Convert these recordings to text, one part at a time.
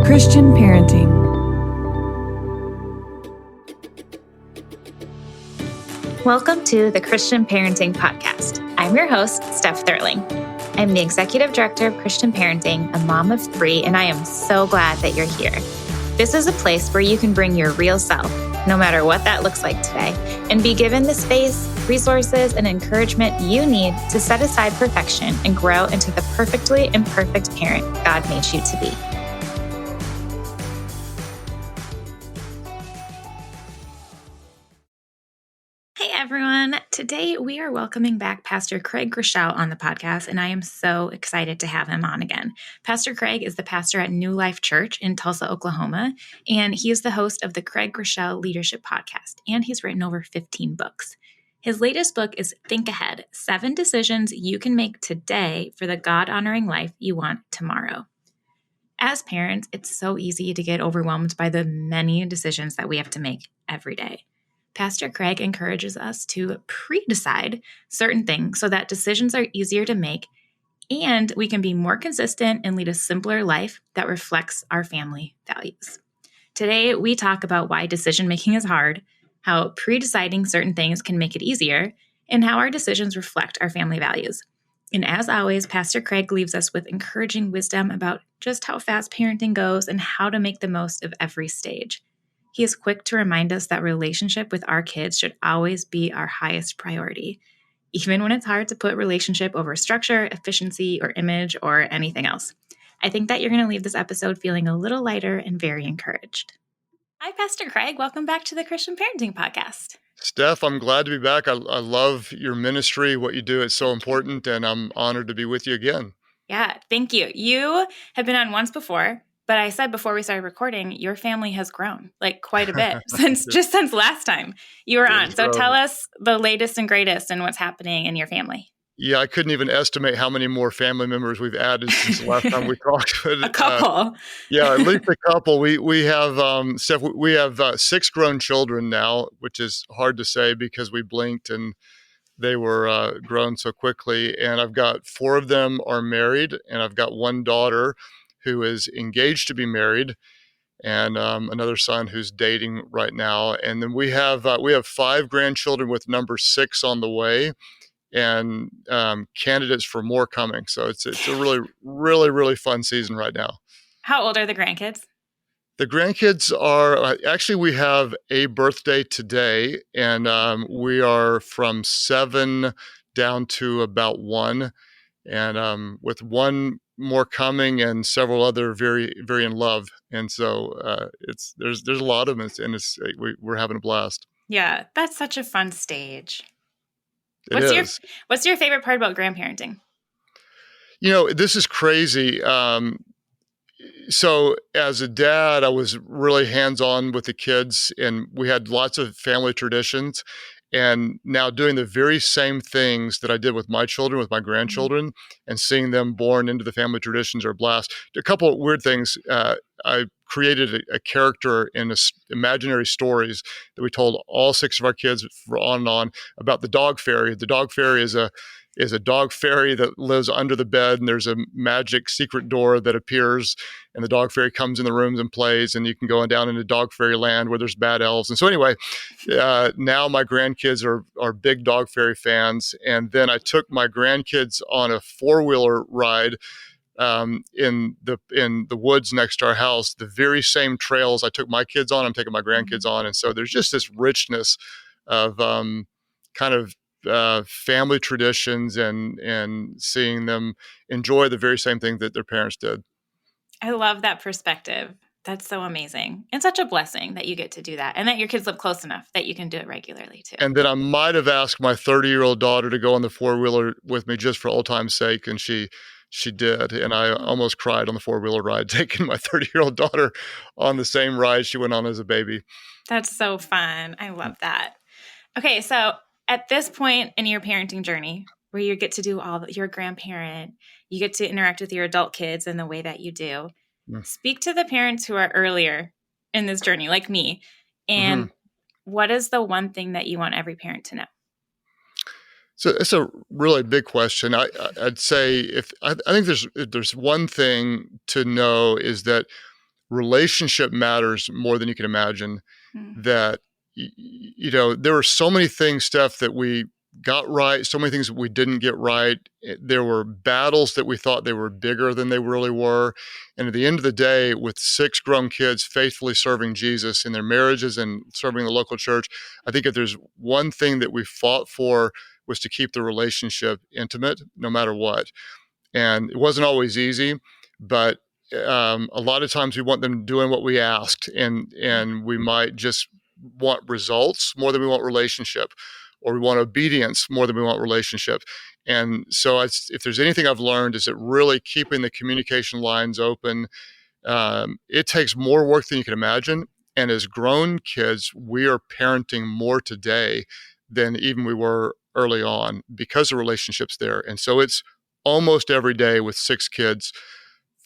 Christian Parenting. Welcome to the Christian Parenting Podcast. I'm your host, Steph Thurling. I'm the Executive Director of Christian Parenting, a mom of 3, and I am so glad that you're here. This is a place where you can bring your real self, no matter what that looks like today, and be given the space, resources, and encouragement you need to set aside perfection and grow into the perfectly imperfect parent God made you to be. Hey everyone, today we are welcoming back Pastor Craig Groeschel on the podcast, and I am so excited to have him on again. Pastor Craig is the pastor at New Life Church in Tulsa, Oklahoma, and he is the host of the Craig Groeschel Leadership Podcast, and he's written over 15 books. His latest book is Think Ahead, 7 Decisions You Can Make Today for the God-honoring life you want tomorrow. As parents, it's so easy to get overwhelmed by the many decisions that we have to make every day. Pastor Craig encourages us to pre-decide certain things so that decisions are easier to make and we can be more consistent and lead a simpler life that reflects our family values. Today, we talk about why decision-making is hard, how pre-deciding certain things can make it easier, and how our decisions reflect our family values. And as always, Pastor Craig leaves us with encouraging wisdom about just how fast parenting goes and how to make the most of every stage. He is quick to remind us that relationship with our kids should always be our highest priority, even when it's hard to put relationship over structure, efficiency, or image, or anything else. I think that you're going to leave this episode feeling a little lighter and very encouraged. Hi, Pastor Craig. Welcome back to the Christian Parenting Podcast. Steph, I'm glad to be back. I love your ministry. What you do is so important, and I'm honored to be with you again. Yeah, thank you. You have been on once before. But I said before we started recording, your family has grown like quite a bit since last time you were on. So tell us the latest and greatest and what's happening in your family. Yeah, I couldn't even estimate how many more family members we've added since the last time we talked. A couple. Yeah, at least a couple. We have Steph. We have 6 grown children now, which is hard to say because we blinked and they were grown so quickly. And I've got 4 of them are married, and I've got 1 daughter who is engaged to be married, and another son who's dating right now. And then we have 5 grandchildren with number 6 on the way, and candidates for more coming. So it's a really, really, really fun season right now. How old are the grandkids? The grandkids are actually, we have a birthday today, and we are from 7 down to about 1, and with 1 more coming and several other very, very in love. And so there's a lot of them, and we're having a blast. Yeah, that's such a fun stage. What's your favorite part about grandparenting? You know, this is crazy. So as a dad, I was really hands-on with the kids, and we had lots of family traditions. And now doing the very same things that I did with my children, with my grandchildren, and seeing them born into the family traditions are a blast. A couple of weird things. I created a character in imaginary stories that we told all 6 of our kids for on and on about the dog fairy. The dog fairy is a dog fairy that lives under the bed, and there's a magic secret door that appears, and the dog fairy comes in the rooms and plays, and you can go down into dog fairy land where there's bad elves. And so anyway, now my grandkids are big dog fairy fans. And then I took my grandkids on a 4-wheeler ride in the woods next to our house, the very same trails I took my kids on, I'm taking my grandkids on. And so there's just this richness of kind of family traditions and seeing them enjoy the very same thing that their parents did. I love that perspective. That's so amazing. And such a blessing that you get to do that, and that your kids live close enough that you can do it regularly too. And then I might have asked my 30-year-old daughter to go on the 4-wheeler with me just for old time's sake, and she did. And I almost cried on the 4-wheeler ride, taking my 30-year-old daughter on the same ride she went on as a baby. That's so fun. I love that. Okay, so at this point in your parenting journey, where you get to do your grandparent, you get to interact with your adult kids in the way that you do, speak to the parents who are earlier in this journey, like me, and what is the one thing that you want every parent to know? So it's a really big question. I'd say I think there's one thing to know is that relationship matters more than you can imagine. Mm. That, there were so many things, Steph, that we got right, so many things that we didn't get right. There were battles that we thought they were bigger than they really were. And at the end of the day, with 6 grown kids faithfully serving Jesus in their marriages and serving the local church, I think if there's one thing that we fought for was to keep the relationship intimate no matter what. And it wasn't always easy, but a lot of times we want them doing what we asked, and we might just want results more than we want relationship, or we want obedience more than we want relationship. And so if there's anything I've learned, is that really keeping the communication lines open. It takes more work than you can imagine. And as grown kids, we are parenting more today than even we were early on because the relationship's there. And so it's almost every day with 6 kids,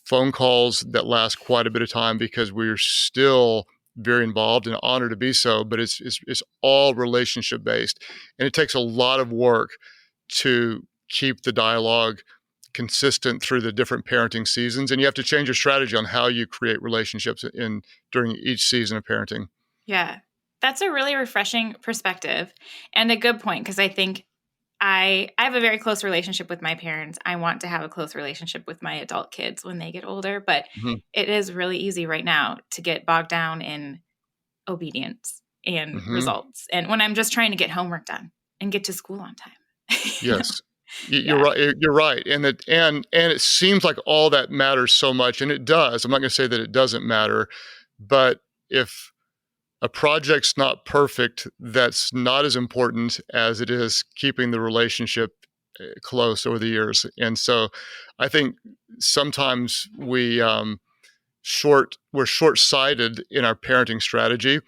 phone calls that last quite a bit of time because we're still very involved and honored to be so, but it's all relationship based. And it takes a lot of work to keep the dialogue consistent through the different parenting seasons. And you have to change your strategy on how you create relationships during each season of parenting. Yeah, that's a really refreshing perspective and a good point, because I think I have a very close relationship with my parents. I want to have a close relationship with my adult kids when they get older, but it is really easy right now to get bogged down in obedience and results. And when I'm just trying to get homework done and get to school on time. Yes. You're right. You're right. And it seems like all that matters so much, and it does. I'm not going to say that it doesn't matter, but if a project's not perfect, that's not as important as it is keeping the relationship close over the years. And so I think sometimes we're short-sighted in our parenting strategy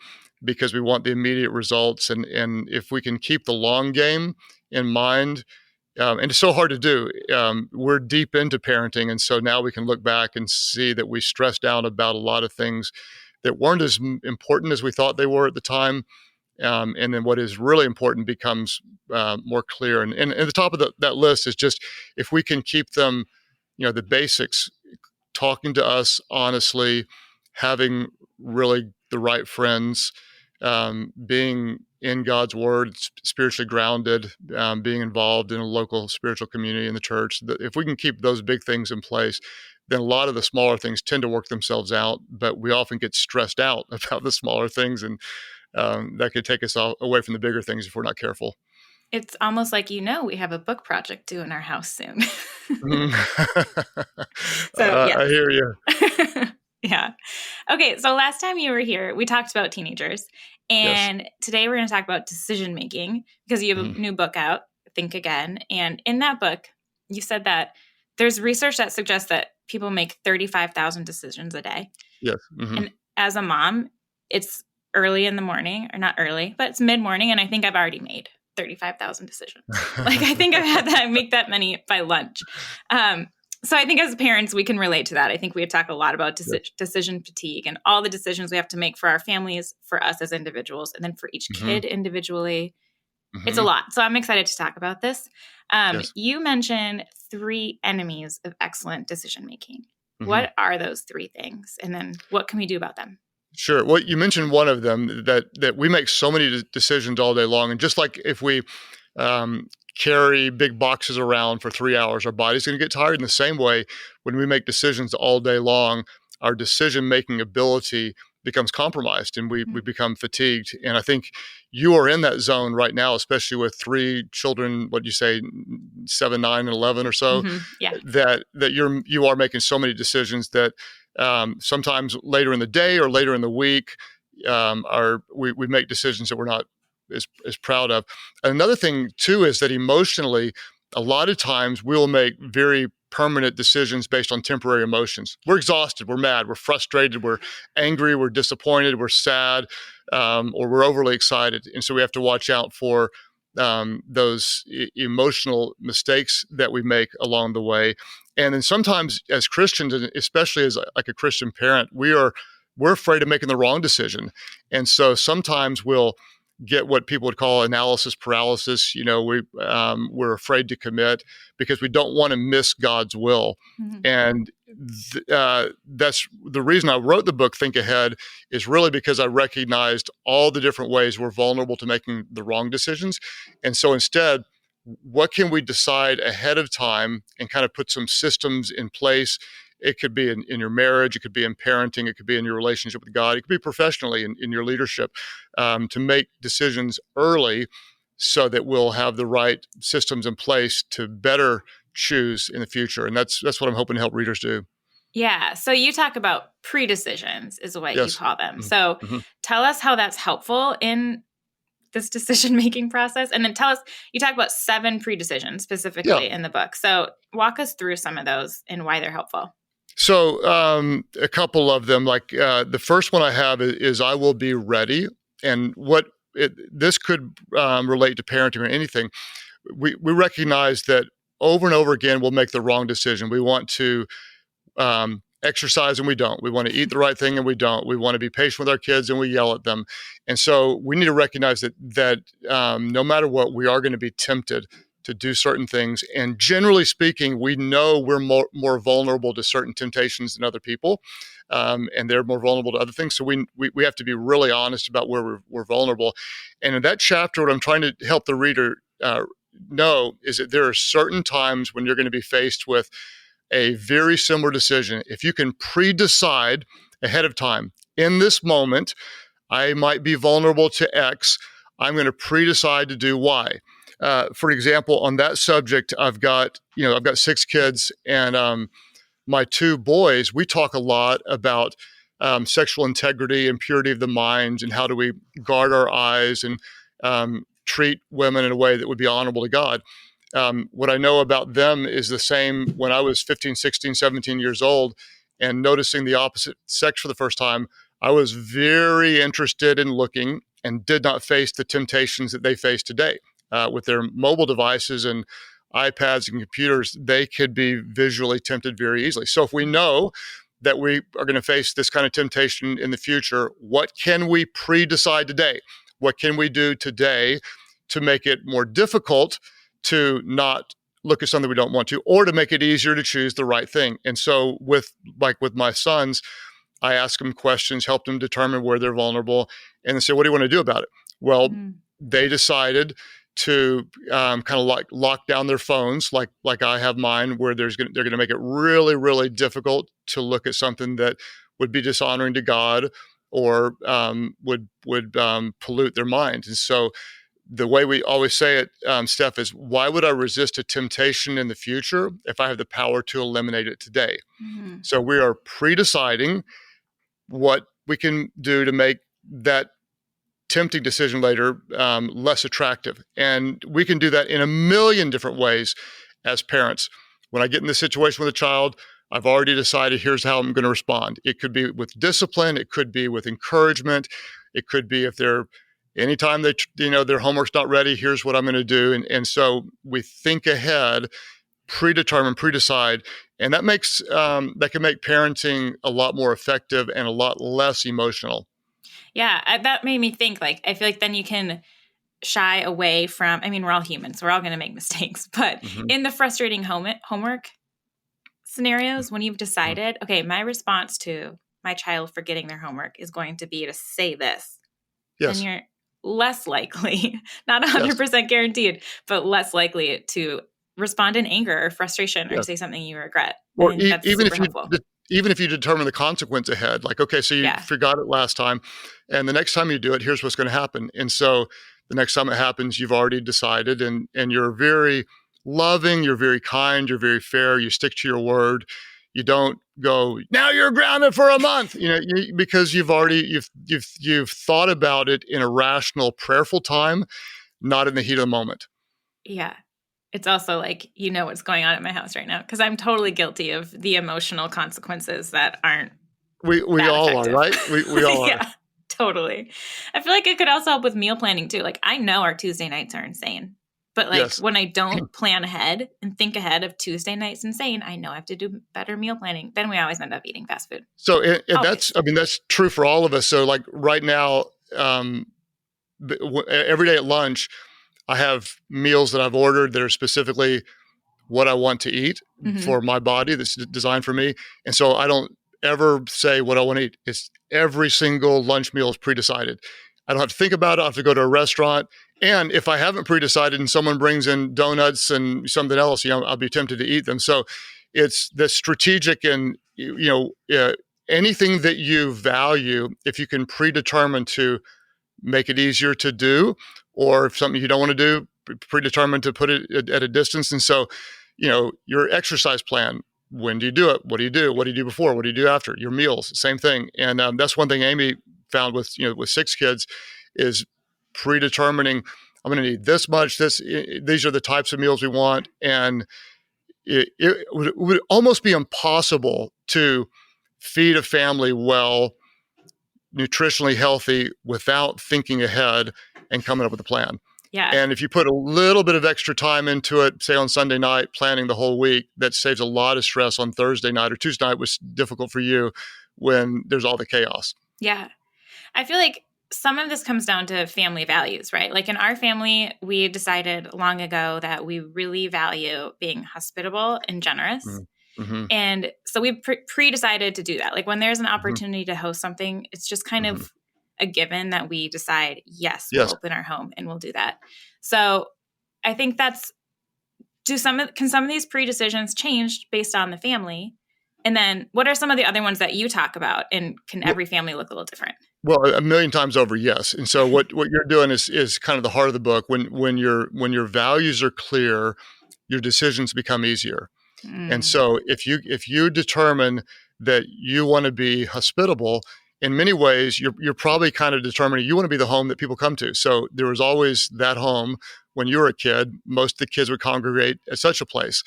because we want the immediate results. And if we can keep the long game in mind, and it's so hard to do. We're deep into parenting, and so now we can look back and see that we stressed out about a lot of things that weren't as important as we thought they were at the time. And then what is really important becomes more clear. And at the top of that list is just, if we can keep them, the basics, talking to us honestly, having really the right friends, being in God's word, spiritually grounded, being involved in a local spiritual community in the church. If we can keep those big things in place, then a lot of the smaller things tend to work themselves out, but we often get stressed out about the smaller things, and that could take us away from the bigger things if we're not careful. It's almost like, we have a book project due in our house soon. I hear you. Yeah. Okay, so last time you were here, we talked about teenagers, and today we're going to talk about decision making, because you have a new book out, Think Again. And in that book, you said that there's research that suggests that people make 35,000 decisions a day. Yes. And as a mom, it's early in the morning, or not early, but it's mid-morning, and I think I've already made 35,000 decisions. I think I've had that make that many by lunch. So I think as parents, we can relate to that. I think we talk a lot about decision fatigue and all the decisions we have to make for our families, for us as individuals, and then for each kid individually. It's a lot. So I'm excited to talk about this. You mentioned 3 enemies of excellent decision-making. What are those 3 things? And then what can we do about them? Sure. Well, you mentioned one of them, that we make so many decisions all day long. And just like if we carry big boxes around for 3 hours, our body's going to get tired. In the same way, when we make decisions all day long, our decision-making ability becomes compromised, and we become fatigued. And I think you are in that zone right now, especially with 3 children, what you say, 7, 9, and 11 or so, that you are making so many decisions that sometimes later in the day or later in the week, we make decisions that we're not as proud of. And another thing too is that emotionally, a lot of times we'll make very permanent decisions based on temporary emotions. We're exhausted, we're mad, we're frustrated, we're angry, we're disappointed, we're sad, or we're overly excited. And so we have to watch out for those emotional mistakes that we make along the way. And then sometimes as Christians, and especially as like a Christian parent, we're afraid of making the wrong decision. And so sometimes we'll get what people would call analysis paralysis. We're afraid to commit because we don't want to miss God's will. Mhm. And that's the reason I wrote the book, Think Ahead, is really because I recognized all the different ways we're vulnerable to making the wrong decisions. And so instead, what can we decide ahead of time and kind of put some systems in place? It could be in your marriage, it could be in parenting, it could be in your relationship with God, it could be professionally in your leadership, to make decisions early so that we'll have the right systems in place to better choose in the future. And that's what I'm hoping to help readers do. Yeah. So you talk about pre-decisions is what you Yes. call them. So Mm-hmm. tell us how that's helpful in this decision-making process. And then tell us, you talk about 7 pre-decisions specifically in the book. So walk us through some of those and why they're helpful. So a couple of them, like the first one I have is I will be ready. And this could relate to parenting or anything. We recognize that over and over again, we'll make the wrong decision. We want to exercise and we don't. We want to eat the right thing and we don't. We want to be patient with our kids and we yell at them. And so we need to recognize that no matter what, we are going to be tempted to do certain things. And generally speaking, we know we're more vulnerable to certain temptations than other people. And they're more vulnerable to other things. So we have to be really honest about where we're vulnerable. And in that chapter, what I'm trying to help the reader know is that there are certain times when you're going to be faced with a very similar decision. If you can pre-decide ahead of time, in this moment, I might be vulnerable to X. I'm going to pre-decide to do Y. For example, on that subject, I've got 6 kids, and my 2 boys, we talk a lot about sexual integrity and purity of the mind, and how do we guard our eyes and treat women in a way that would be honorable to God. What I know about them is the same when I was 15, 16, 17 years old and noticing the opposite sex for the first time. I was very interested in looking and did not face the temptations that they face today. With their mobile devices and iPads and computers, they could be visually tempted very easily. So if we know that we are going to face this kind of temptation in the future, what can we pre-decide today? What can we do today to make it more difficult to not look at something we don't want to, or to make it easier to choose the right thing? And so with my sons, I ask them questions, help them determine where they're vulnerable, and then say, what do you want to do about it? Well, they decided to kind of like lock down their phones, like I have mine, where they're going to make it really, really difficult to look at something that would be dishonoring to God or would pollute their mind. And so the way we always say it, Steph, is why would I resist a temptation in the future if I have the power to eliminate it today? Mm-hmm. So we are pre-deciding what we can do to make that tempting decision later less attractive. And we can do that in a million different ways as parents. When I get in this situation with a child, I've already decided here's how I'm going to respond. It could be with discipline. It could be with encouragement. It could be if anytime their homework's not ready, here's what I'm going to do. And so we think ahead, predetermine, pre-decide, and that can make parenting a lot more effective and a lot less emotional. Yeah, that made me think, I feel like then you can shy away from, we're all humans. We're all going to make mistakes. But in the frustrating homework scenarios, when you've decided, okay, my response to my child forgetting their homework is going to be to say this. Yes. And you're less likely, not 100% guaranteed, but less likely to respond in anger or frustration or say something you regret. Or even if you determine the consequence ahead, like, okay, so you forgot it last time, and the next time you do it, here's what's going to happen. And so the next time it happens, you've already decided, and you're very loving, you're very kind, you're very fair, you stick to your word. You don't go, now you're grounded for a month, because you've thought about it in a rational, prayerful time, not in the heat of the moment. Yeah. It's also what's going on at my house right now, because I'm totally guilty of the emotional consequences that aren't We all effective. are, right? We all are. Yeah, totally. I feel like it could also help with meal planning too. I know our Tuesday nights are insane. But when I don't plan ahead and think ahead of Tuesday nights insane, I know I have to do better meal planning. Then we always end up eating fast food. So that's true for all of us. So right now, every day at lunch, I have meals that I've ordered that are specifically what I want to eat for my body that's designed for me. And so I don't ever say what I want to eat. It's every single lunch meal is pre-decided. I don't have to think about it. I have to go to a restaurant. And if I haven't pre-decided and someone brings in donuts and something else, I'll be tempted to eat them. So it's the strategic and, anything that you value, if you can predetermine to make it easier to do, or if something you don't want to do, predetermined to put it at a distance. And so, your exercise plan, when do you do it? What do you do? What do you do before? What do you do after? Your meals, same thing. And that's one thing Amy found with 6 kids is predetermining, I'm going to need this much, these are the types of meals we want. And it would almost be impossible to feed a family well, nutritionally healthy without thinking ahead and coming up with a plan. Yeah. And if you put a little bit of extra time into it, say on Sunday night, planning the whole week, that saves a lot of stress on Thursday night or Tuesday night, was difficult for you when there's all the chaos. Yeah. I feel like some of this comes down to family values, right? Like in our family, we decided long ago that we really value being hospitable and generous. Mm-hmm. And so we pre-decided to do that. Like when there's an opportunity to host something, it's just kind of a given that we decide, yes, we'll open our home and we'll do that. So I think can some of these pre-decisions change based on the family? And then what are some of the other ones that you talk about? And can every family look a little different? Well, a million times over, yes. And so what you're doing is kind of the heart of the book. When your values are clear, your decisions become easier. And so if you determine that you want to be hospitable, in many ways, you're probably kind of determining you want to be the home that people come to. So there was always that home when you were a kid. Most of the kids would congregate at such a place.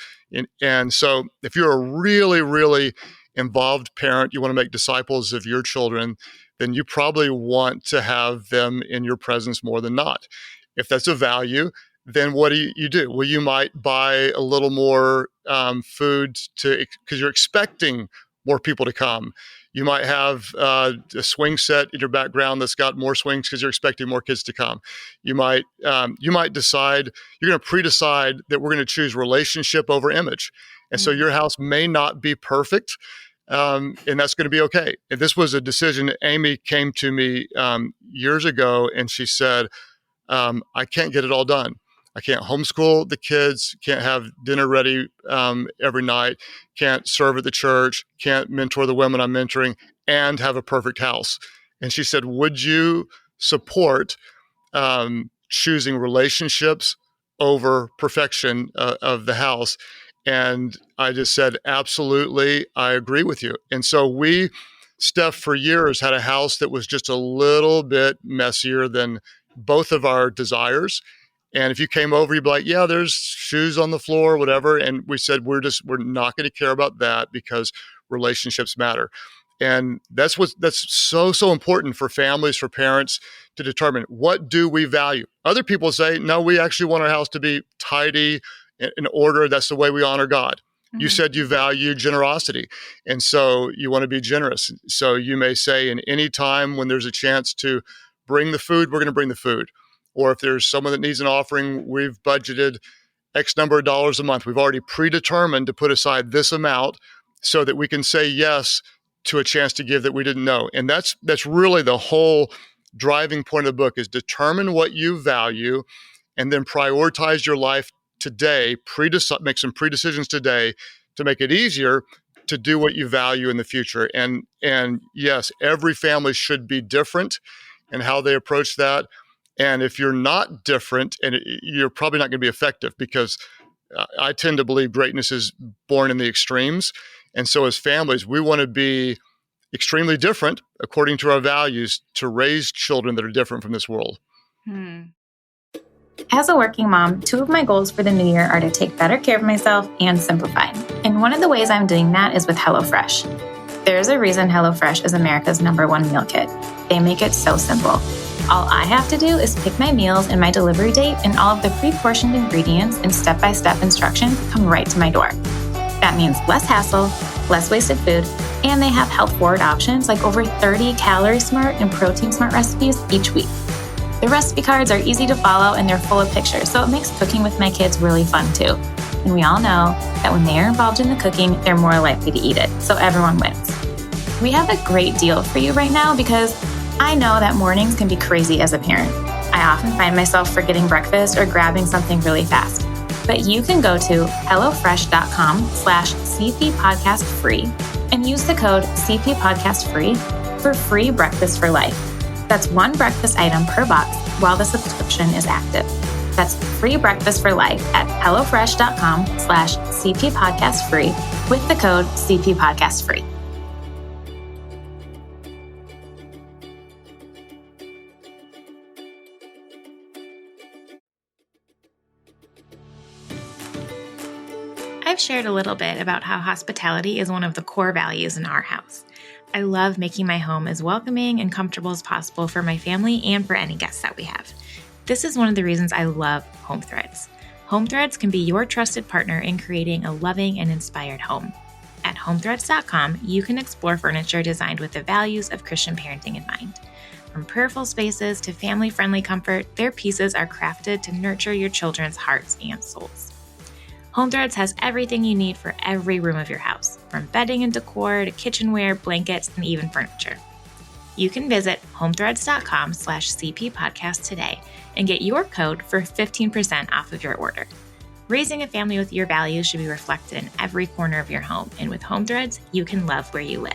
And so if you're a really, really involved parent, you want to make disciples of your children, then you probably want to have them in your presence more than not. If that's a value, then what do you do? Well, you might buy a little more food because you're expecting more people to come. You might have a swing set in your background that's got more swings because you're expecting more kids to come. You might decide, you're going to pre-decide that we're going to choose relationship over image. And so your house may not be perfect, and that's going to be okay. And this was a decision. Amy came to me years ago and she said, I can't get it all done. I can't homeschool the kids, can't have dinner ready every night, can't serve at the church, can't mentor the women I'm mentoring, and have a perfect house. And she said, would you support choosing relationships over perfection of the house? And I just said, absolutely, I agree with you. And so Steph, for years had a house that was just a little bit messier than both of our desires. And if you came over, you'd be like, yeah, there's shoes on the floor, whatever. And we said, we're not going to care about that because relationships matter. And that's so important for families, for parents to determine, what do we value? Other people say, no, we actually want our house to be tidy, in order. That's the way we honor God. Mm-hmm. You said you value generosity. And so you want to be generous. So you may say, in any time when there's a chance to bring the food, we're going to bring the food. Or if there's someone that needs an offering, we've budgeted X number of dollars a month. We've already predetermined to put aside this amount so that we can say yes to a chance to give that we didn't know. And that's really the whole driving point of the book, is determine what you value and then prioritize your life today, make some pre-decisions today to make it easier to do what you value in the future. And yes, every family should be different in how they approach that. And if you're not different, you're probably not going to be effective, because I tend to believe greatness is born in the extremes. And so as families, we want to be extremely different according to our values to raise children that are different from this world. As a working mom, 2 of my goals for the new year are to take better care of myself and simplify. And one of the ways I'm doing that is with HelloFresh. There's a reason HelloFresh is America's #1 meal kit. They make it so simple. All I have to do is pick my meals and my delivery date, and all of the pre-portioned ingredients and step-by-step instructions come right to my door. That means less hassle, less wasted food, and they have health-forward options like over 30 calorie-smart and protein-smart recipes each week. The recipe cards are easy to follow and they're full of pictures, so it makes cooking with my kids really fun too. And we all know that when they are involved in the cooking, they're more likely to eat it, so everyone wins. We have a great deal for you right now because I know that mornings can be crazy as a parent. I often find myself forgetting breakfast or grabbing something really fast. But you can go to hellofresh.com/CPPodcastFree and use the code CPPodcastFree for free breakfast for life. That's one breakfast item per box while the subscription is active. That's free breakfast for life at hellofresh.com/CPPodcastFree with the code CPPodcastFree. I've shared a little bit about how hospitality is one of the core values in our house. I love making my home as welcoming and comfortable as possible for my family and for any guests that we have. This is one of the reasons I love Home Threads. Home Threads can be your trusted partner in creating a loving and inspired home. At homethreads.com, you can explore furniture designed with the values of Christian parenting in mind. From prayerful spaces to family-friendly comfort, their pieces are crafted to nurture your children's hearts and souls. Home Threads has everything you need for every room of your house, from bedding and decor to kitchenware, blankets, and even furniture. You can visit homethreads.com/CPPodcast today and get your code for 15% off of your order. Raising a family with your values should be reflected in every corner of your home, and with Home Threads, you can love where you live.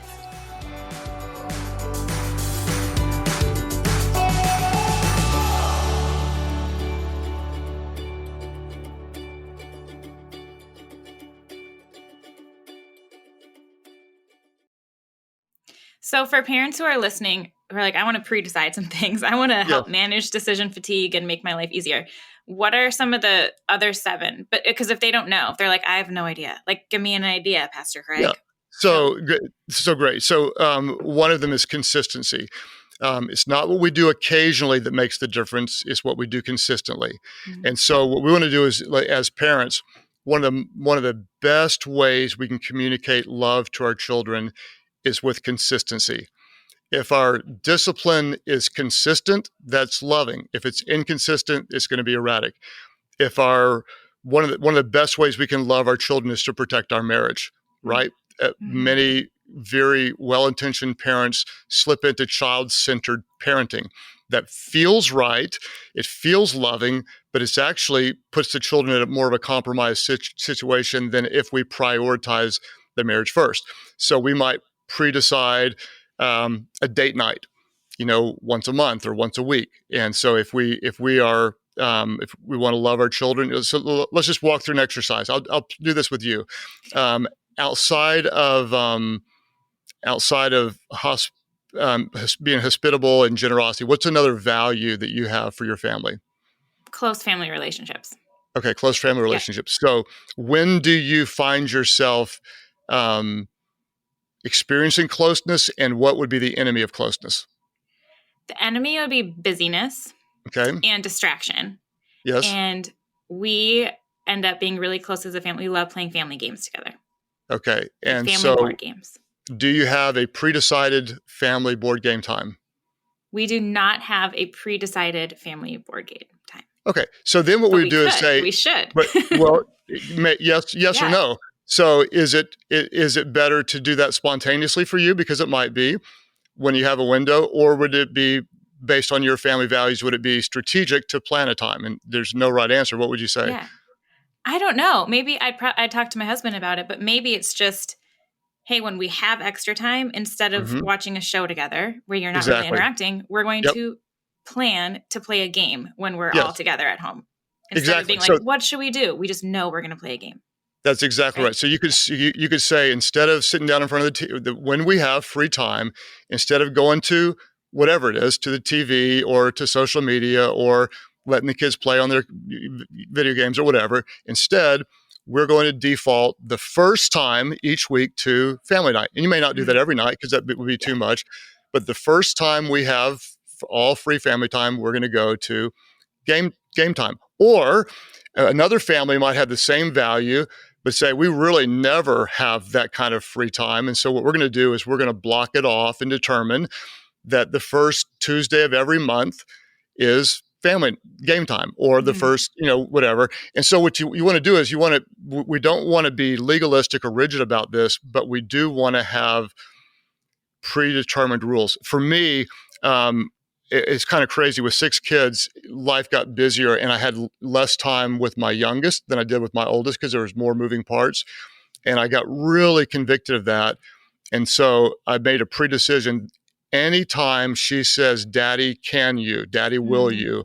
So for parents who are listening, who are like, I want to pre-decide some things. I want to help manage decision fatigue and make my life easier. What are some of the other 7? But because if they don't know, if they're like, I have no idea. Like, give me an idea, Pastor Craig. Yeah. So great. So one of them is consistency. It's not what we do occasionally that makes the difference. It's what we do consistently. Mm-hmm. And so what we want to do is, as parents, one of the best ways we can communicate love to our children is with consistency. If our discipline is consistent, that's loving. If it's inconsistent, it's going to be erratic. If one of the best ways we can love our children is to protect our marriage, right? Mm-hmm. Many very well-intentioned parents slip into child-centered parenting. That feels right. It feels loving, but it's actually puts the children in more of a compromised situation than if we prioritize the marriage first. So we might pre-decide a date night, once a month or once a week. And so if we want to love our children, so let's just walk through an exercise. I'll do this with you. Outside of being hospitable and generosity, what's another value that you have for your family? Close family relationships. Okay, close family relationships. Yeah. So when do you find yourself experiencing closeness, and what would be the enemy of closeness? The enemy would be busyness. Okay. And distraction. Yes. And we end up being really close as a family. We love playing family games together. Okay. And family board games. Do you have a pre-decided family board game time? We do not have a pre-decided family board game time. Okay. So then what we do is say we should. But, yes yeah. Or no. So is it better to do that spontaneously for you, because it might be when you have a window, or would it be based on your family values? Would it be strategic to plan a time? And there's no right answer. What would you say? Yeah. I don't know. Maybe I'd talk to my husband about it, but maybe it's just, hey, when we have extra time, instead of watching a show together where you're not really interacting, we're going to plan to play a game when we're all together at home. Instead of being like, what should we do? We just know we're going to play a game. That's exactly right. So you could say, instead of sitting down in front of when we have free time, instead of going to whatever it is, to the TV or to social media or letting the kids play on their video games or whatever, instead, we're going to default the first time each week to family night. And you may not do that every night because that would be too much. But the first time we have all free family time, we're going to go to game time. Or another family might have the same value, but say, we really never have that kind of free time. And so what we're going to do is we're going to block it off and determine that the first Tuesday of every month is family game time or the first, whatever. And so what you want to do is we don't want to be legalistic or rigid about this, but we do want to have predetermined rules. For me, it's kind of crazy. With 6 kids, life got busier and I had less time with my youngest than I did with my oldest because there was more moving parts. And I got really convicted of that. And so I made a pre-decision. Anytime she says, Daddy, can you? Daddy, will you?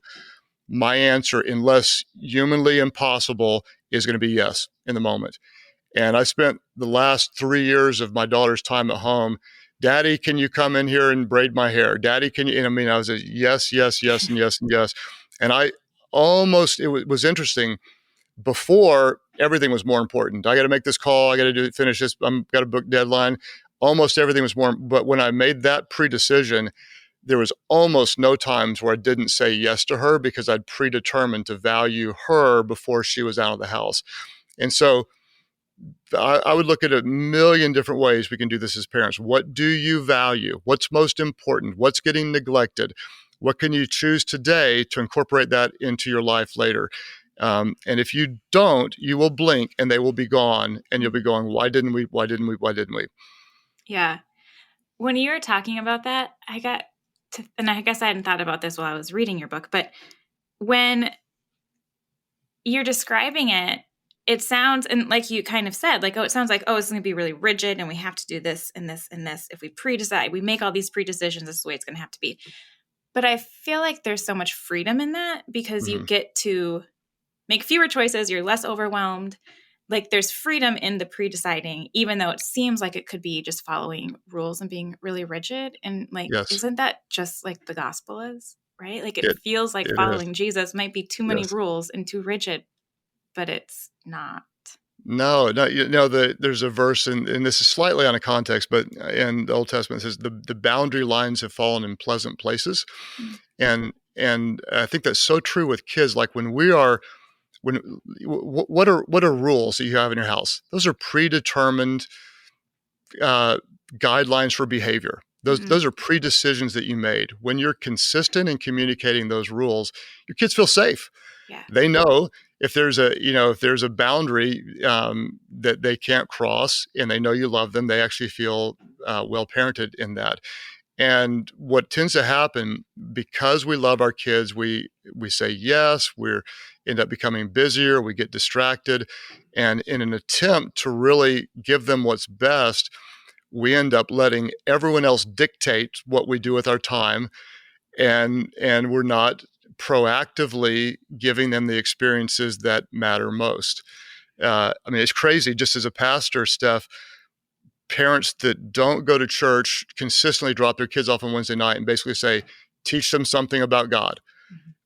My answer, unless humanly impossible, is going to be yes in the moment. And I spent the last 3 years of my daughter's time at home. Daddy, can you come in here and braid my hair? Daddy, can you? And I was a yes, yes, yes, and yes, and yes. And it was interesting. Before, everything was more important. I got to make this call. I got to finish this. I've got a book deadline. Almost everything was more. But when I made that pre-decision, there was almost no times where I didn't say yes to her because I'd predetermined to value her before she was out of the house. And so I would look at a million different ways we can do this as parents. What do you value? What's most important? What's getting neglected? What can you choose today to incorporate that into your life later? And if you don't, you will blink and they will be gone. And you'll be going, why didn't we? Why didn't we? Why didn't we? Yeah. When you were talking about that, and I guess I hadn't thought about this while I was reading your book, but when you're describing it, it sounds, and like you kind of said, like, it sounds like, it's going to be really rigid and we have to do this and this and this. If we pre-decide, we make all these pre-decisions, this is the way it's going to have to be. But I feel like there's so much freedom in that because you get to make fewer choices. You're less overwhelmed. Like there's freedom in the pre-deciding, even though it seems like it could be just following rules and being really rigid. And like, Isn't that just like the gospel is, right? Like it feels like following Jesus might be too many rules and too rigid, but it's not. No, there's a verse, and this is slightly out of context, but in the Old Testament it says the boundary lines have fallen in pleasant places. And I think that's so true with kids. Like what are rules that you have in your house? Those are predetermined guidelines for behavior. Those are pre-decisions that you made. When you're consistent in communicating those rules, your kids feel safe. Yeah. They know if there's a boundary that they can't cross, and they know you love them, they actually feel well parented in that. And what tends to happen, because we love our kids, we say yes, we end up becoming busier, we get distracted. And in an attempt to really give them what's best, we end up letting everyone else dictate what we do with our time. And we're not proactively giving them the experiences that matter most. It's crazy. Just as a pastor, Steph, parents that don't go to church consistently drop their kids off on Wednesday night and basically say, teach them something about God.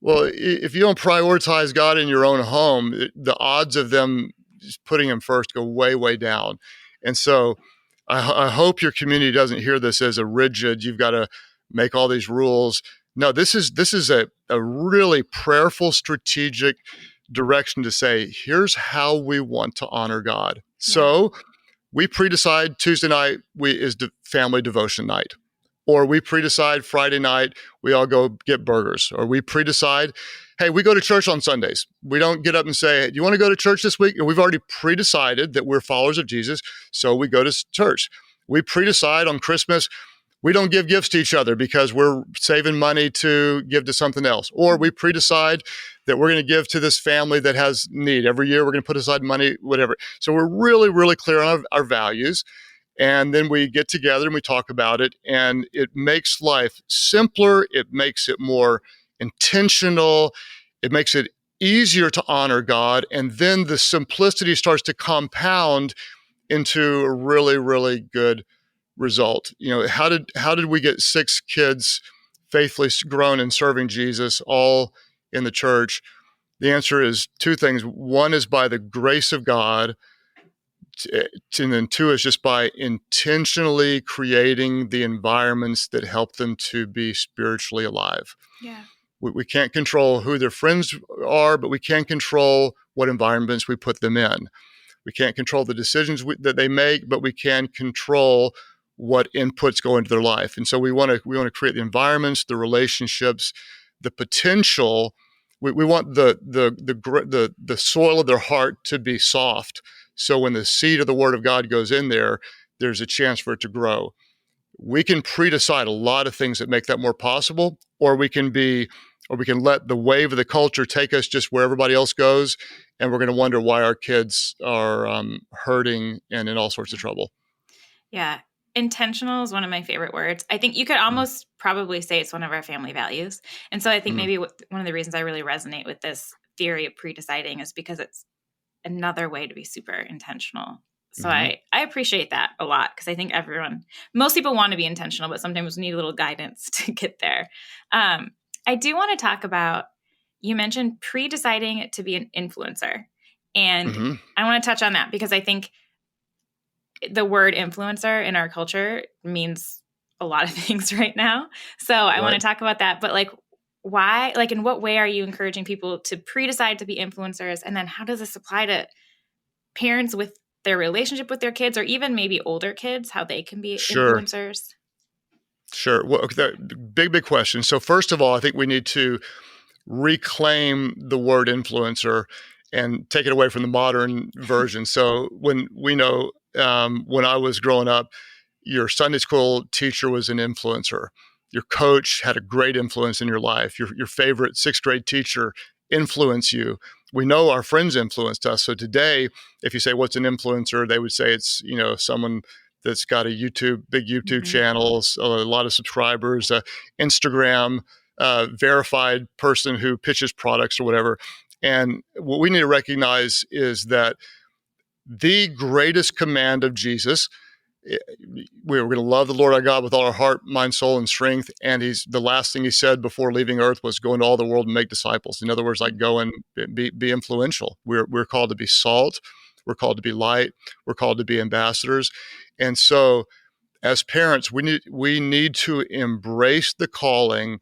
Well, if you don't prioritize God in your own home, the odds of them just putting him first go way, way down. And so I hope your community doesn't hear this as a rigid, you've got to make all these rules. No, this is a really prayerful, strategic direction to say, here's how we want to honor God. Yeah. So we pre-decide Tuesday night is family devotion night. Or we pre-decide Friday night, we all go get burgers. Or we pre-decide, hey, we go to church on Sundays. We don't get up and say, hey, do you want to go to church this week? We've already pre-decided that we're followers of Jesus, so we go to church. We pre-decide on Christmas, we don't give gifts to each other because we're saving money to give to something else. Or we pre-decide that we're going to give to this family that has need. Every year we're going to put aside money, whatever. So we're really, really clear on our values. And then we get together and we talk about it. And it makes life simpler. It makes it more intentional. It makes it easier to honor God. And then the simplicity starts to compound into a really, really good result. How did we get 6 kids faithfully grown and serving Jesus all in the church? The answer is 2 things. One is by the grace of God, and then 2 is just by intentionally creating the environments that help them to be spiritually alive. Yeah. We can't control who their friends are, but we can control what environments we put them in. We can't control the decisions that they make, but we can control what inputs go into their life. And so we want to create the environments, the relationships the potential. We want the soil of their heart to be soft. So when the seed of the Word of God goes in there, there's a chance for it to grow. We can pre-decide a lot of things that make that more possible, or we can let the wave of the culture take us just where everybody else goes, and we're going to wonder why our kids are hurting and in all sorts of trouble. Yeah. Intentional is one of my favorite words. I think you could almost probably say it's one of our family values. And so I think maybe one of the reasons I really resonate with this theory of pre-deciding is because it's another way to be super intentional. So I appreciate that a lot, because I think most people want to be intentional, but sometimes we need a little guidance to get there. I do want to talk about, you mentioned pre-deciding to be an influencer. And I want to touch on that because I think the word influencer in our culture means a lot of things right now. So I want to talk about that. But like, why, like, in what way are you encouraging people to pre-decide to be influencers? And then how does this apply to parents with their relationship with their kids, or even maybe older kids, how they can be influencers? Sure. Well, big question. So first of all, I think we need to reclaim the word influencer and take it away from the modern version. So when I was growing up, your Sunday school teacher was an influencer. Your coach had a great influence in your life. Your favorite 6th grade teacher influenced you. We know our friends influenced us. So today, if you say, what's an influencer? They would say it's, someone that's got a big YouTube channels, a lot of subscribers, Instagram, verified person who pitches products or whatever. And what we need to recognize is that the greatest command of Jesus, we're going to love the Lord our God with all our heart, mind, soul, and strength. And the last thing he said before leaving earth was go into all the world and make disciples. In other words, like go and be influential. We're called to be salt. We're called to be light. We're called to be ambassadors. And so as parents, we need to embrace the calling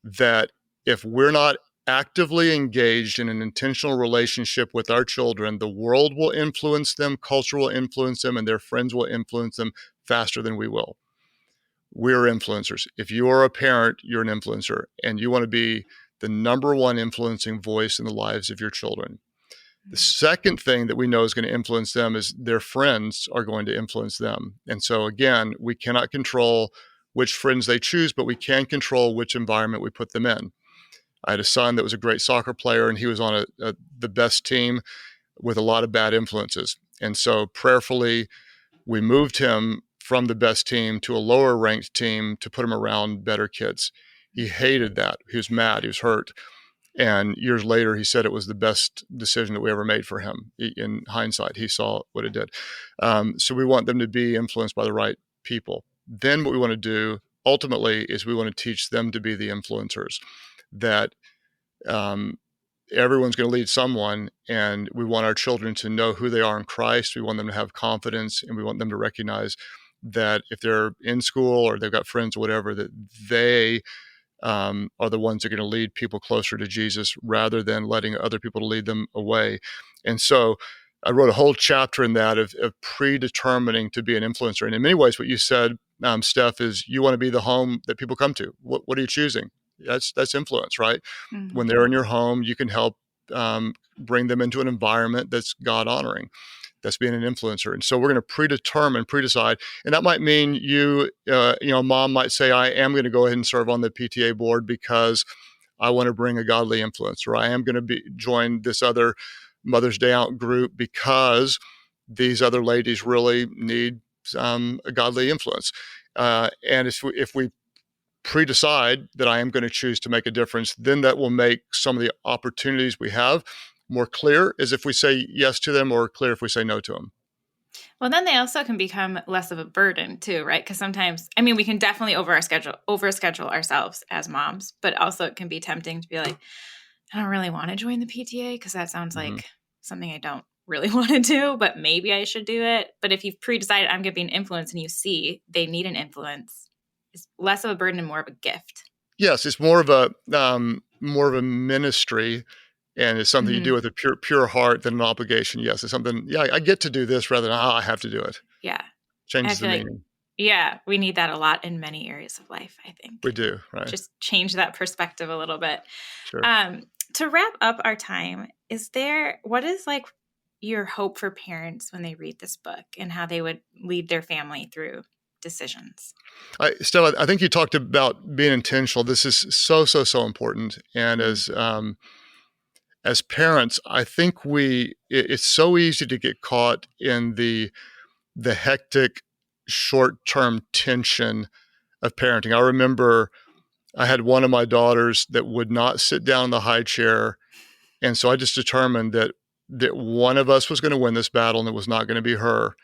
that if we're not actively engaged in an intentional relationship with our children, the world will influence them, culture will influence them, and their friends will influence them faster than we will. We're influencers. If you are a parent, you're an influencer, and you want to be the number one influencing voice in the lives of your children. The second thing that we know is going to influence them is their friends are going to influence them. And so again, we cannot control which friends they choose, but we can control which environment we put them in. I had a son that was a great soccer player, and he was on the best team with a lot of bad influences. And so prayerfully, we moved him from the best team to a lower ranked team to put him around better kids. He hated that. He was mad. He was hurt. And years later, he said it was the best decision that we ever made for him. In hindsight, he saw what it did. So we want them to be influenced by the right people. Then what we want to do ultimately is we want to teach them to be the influencers, that everyone's going to lead someone, and we want our children to know who they are in Christ. We want them to have confidence, and we want them to recognize that if they're in school or they've got friends or whatever, that they are the ones that are going to lead people closer to Jesus rather than letting other people lead them away. And so I wrote a whole chapter in that of predetermining to be an influencer. And in many ways, what you said, Steph, is you want to be the home that people come to. What are you choosing? That's influence, right? Mm-hmm. When they're in your home, you can help bring them into an environment that's God-honoring. That's being an influencer. And so we're going to pre-decide. And that might mean mom might say, I am going to go ahead and serve on the PTA board because I want to bring a godly influence, or I am going to join this other Mother's Day out group because these other ladies really need a godly influence. And if we pre-decide that I am going to choose to make a difference, then that will make some of the opportunities we have more clear as if we say yes to them, or clear if we say no to them. Well, then they also can become less of a burden too, right? Because sometimes, we can definitely overschedule ourselves as moms, but also it can be tempting to be like, I don't really want to join the PTA because that sounds like something I don't really want to do, but maybe I should do it. But if you've pre-decided I'm going to be an influence and you see they need an influence, it's less of a burden and more of a gift. Yes, it's more of a ministry. And it's something you do with a pure heart than an obligation. Yes, it's something, I get to do this rather than, I have to do it. Yeah. Changes the meaning. Yeah, we need that a lot in many areas of life, I think. We do, right? Just change that perspective a little bit. Sure. To wrap up our time, what is like your hope for parents when they read this book and how they would lead their family through decisions? Stella, I think you talked about being intentional. This is so important. And as parents, I think it's so easy to get caught in the hectic short-term tension of parenting. I remember I had one of my daughters that would not sit down in the high chair. And so I just determined that one of us was going to win this battle and it was not going to be her.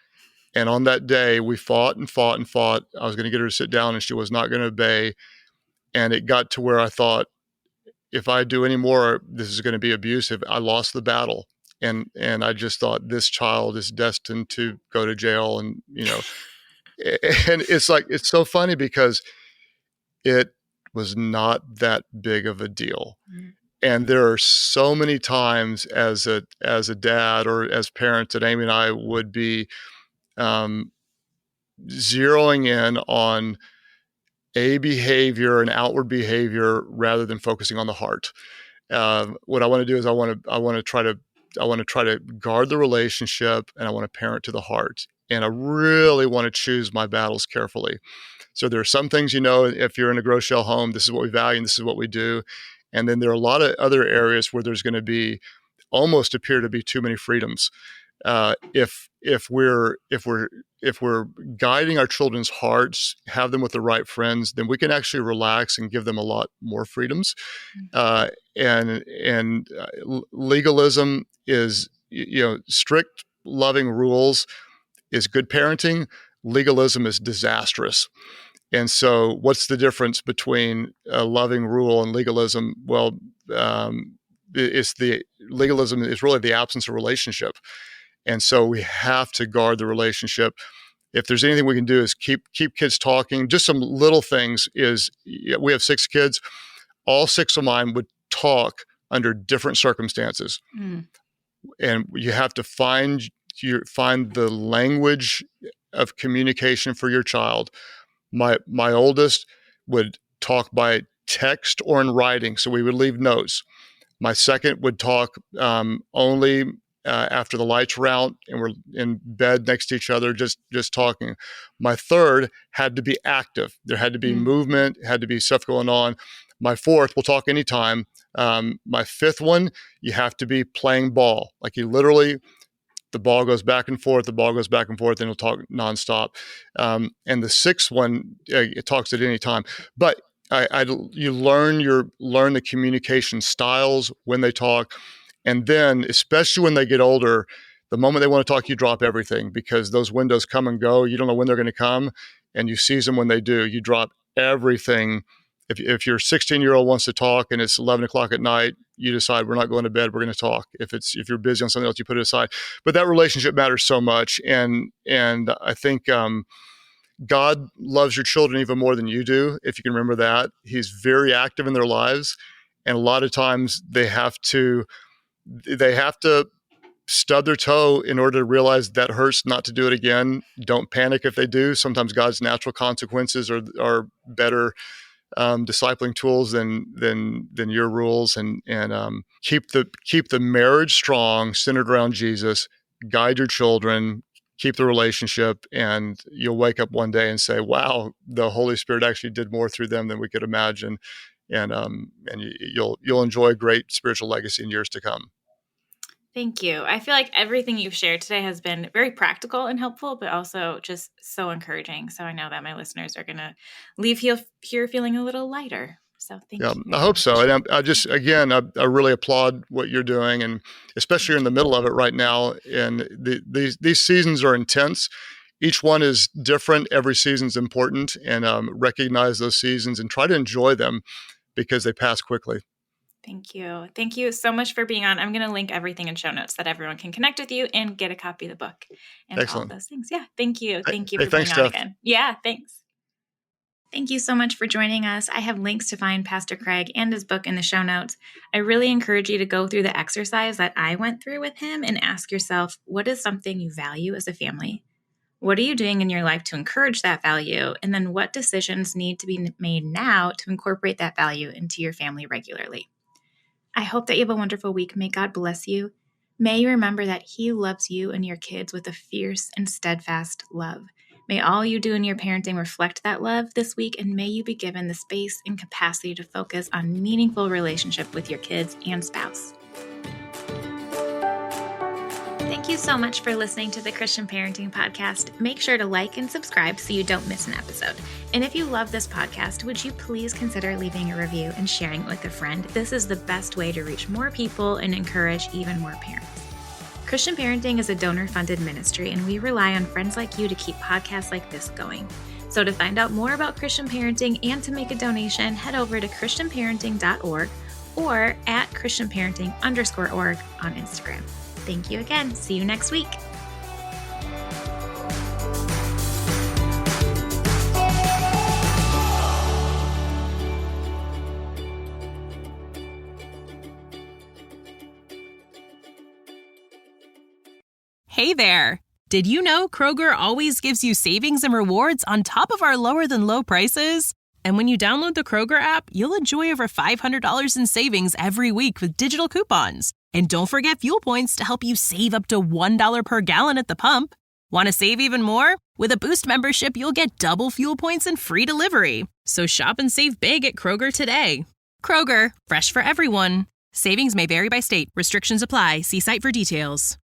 And on that day, we fought and fought and fought. I was going to get her to sit down and she was not going to obey. And it got to where I thought, if I do any more, this is going to be abusive. I lost the battle. And I just thought, this child is destined to go to jail. And, and it's like, it's so funny because it was not that big of a deal. Mm-hmm. And there are so many times as a dad or as parents that Amy and I would be zeroing in on a behavior, an outward behavior, rather than focusing on the heart. What I want to do is I want to try to guard the relationship, and I want to parent to the heart. And I really want to choose my battles carefully. So there are some things, if you're in a Groeschel home, this is what we value and this is what we do. And then there are a lot of other areas where there's going to be almost appear to be too many freedoms. If we're guiding our children's hearts, have them with the right friends, then we can actually relax and give them a lot more freedoms. And legalism is, strict, loving rules is good parenting. Legalism is disastrous. And so what's the difference between a loving rule and legalism? Well, legalism is really the absence of relationship. And so we have to guard the relationship. If there's anything we can do is keep kids talking. Just some little things is, we have 6 kids. All 6 of mine would talk under different circumstances. And you have to find the language of communication for your child. My oldest would talk by text or in writing, so we would leave notes. My second would talk only after the lights were out and we're in bed next to each other, just talking. My third had to be active. There had to be movement, had to be stuff going on. My fourth will talk anytime. My fifth one, you have to be playing ball. Like you literally, the ball goes back and forth, and he'll talk nonstop. And the sixth one, it talks at any time. But you learn the communication styles when they talk. And then, especially when they get older, the moment they want to talk, you drop everything because those windows come and go. You don't know when they're going to come, and you seize them when they do. You drop everything. If your 16-year-old wants to talk and it's 11 o'clock at night, you decide we're not going to bed. We're going to talk. If you're busy on something else, you put it aside. But that relationship matters so much, and I think God loves your children even more than you do. If you can remember that, He's very active in their lives, and a lot of times they have to stub their toe in order to realize that hurts, not to do it again. Don't panic if they do. Sometimes God's natural consequences are better discipling tools than your rules, and keep the marriage strong, centered around Jesus. Guide your children, keep the relationship, and you'll wake up one day and say, "Wow, the Holy Spirit actually did more through them than we could imagine," and you'll enjoy a great spiritual legacy in years to come. Thank you. I feel like everything you've shared today has been very practical and helpful, but also just so encouraging. So I know that my listeners are going to leave here feeling a little lighter. So thank you. I hope so. And I really applaud what you're doing, and especially you're in the middle of it right now. And these seasons are intense. Each one is different. Every season's important, and recognize those seasons and try to enjoy them because they pass quickly. Thank you. Thank you so much for being on. I'm going to link everything in show notes that everyone can connect with you and get a copy of the book and Excellent. all of those things. Yeah. Thank you. Thank you for being on again. Yeah. Thanks. Thank you so much for joining us. I have links to find Pastor Craig and his book in the show notes. I really encourage you to go through the exercise that I went through with him and ask yourself, what is something you value as a family? What are you doing in your life to encourage that value? And then what decisions need to be made now to incorporate that value into your family regularly? I hope that you have a wonderful week. May God bless you. May you remember that He loves you and your kids with a fierce and steadfast love. May all you do in your parenting reflect that love this week, and may you be given the space and capacity to focus on meaningful relationship with your kids and spouse. Thank you so much for listening to the Christian Parenting Podcast. Make sure to like and subscribe so you don't miss an episode. And if you love this podcast, would you please consider leaving a review and sharing it with a friend? This is the best way to reach more people and encourage even more parents. Christian Parenting is a donor-funded ministry, and we rely on friends like you to keep podcasts like this going. So to find out more about Christian parenting and to make a donation, head over to christianparenting.org or at christianparenting_org on Instagram. Thank you again. See you next week. Hey there! Did you know Kroger always gives you savings and rewards on top of our lower-than-low prices? And when you download the Kroger app, you'll enjoy over $500 in savings every week with digital coupons. And don't forget fuel points to help you save up to $1 per gallon at the pump. Want to save even more? With a Boost membership, you'll get double fuel points and free delivery. So shop and save big at Kroger today. Kroger, fresh for everyone. Savings may vary by state. Restrictions apply. See site for details.